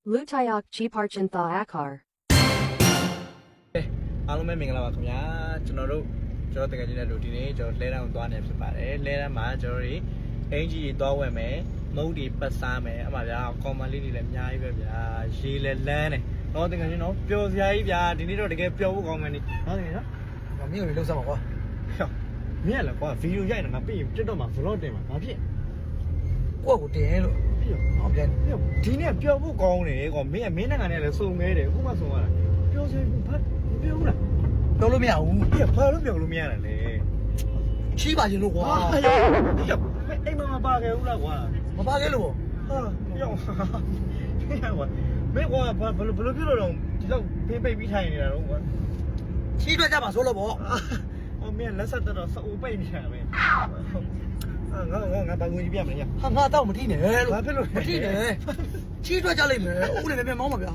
Lutayak Chiparchantha Akar. အားလုံးပဲမင်္ဂလာပါခင်ဗျာကျွန်တော်တကယ်ကြီးတဲ့လူဒီနေ့ကျွန်တော်လဲတန်းကိုသွားနေဖြစ်ပါတယ်လဲတန်းမှာကျွန်တော်တို့အင်ဂျီသွားဝယ်မယ်မုတ်ဒီပတ်စားမယ်အမှဗျာကွန်မလေးတွေလည်းအများကြီးပဲဗျာရေလည်းလန်းတယ်တော့တကယ်ချင်းတော့ပျော်စရာကြီးဗျာဒီနေ့တော့တကယ်ပျော်ဖို့ကောင်းမယ်နိဟုတ်တယ်နော် မင်းကိုလှုပ်ဆောင်ပါကွာ မင်းကလည်းကွာဗီဒီယိုရိုက်နေတာငါပြီးရင် TikTok မှာ vlog တင်မှာဘာဖြစ် ကိုယ့်ကိုတင်လို့ဟုတ်ပြန် ဒီနေ့ပျော်ဖို့ကောင်းတယ်ကွာမင်းနိုင်ငံနဲ့လည်းစုံမဲတယ်အခုမှစုံရတာပျော်စရာဘာပျော်ဘူးလား ပြောလို့မရဘူး ပြဘာလို့ပျော်လို့မရတာလဲ ချီးပါခြင်းလို့ကွာ အိမ်မှာမပါခဲ့ဘူးလားကွာ မပါခဲ့လို့ ဟာပြောင်းကွာမင်းကွာဘယ်လိုဖြစ်လို့တော့ဒီလောက်ဖိပိတ်ပြီးထိုင်နေတာတော့ကွာ ချီးတွက်ကြပါဆိုလို့ပေါ့ အော်မင်းလက်ဆက်တော့စအူပိတ်နေတာပဲငါဘာငွေကြီးပြမလဲ ဟာငါတော့မထိနဲ့လို့ ဘာဖြစ်လို့ မထိနဲ့ချီးတွက်ကြလိမ့်မယ်ဦးလေးပဲမောင်းပါဗျာ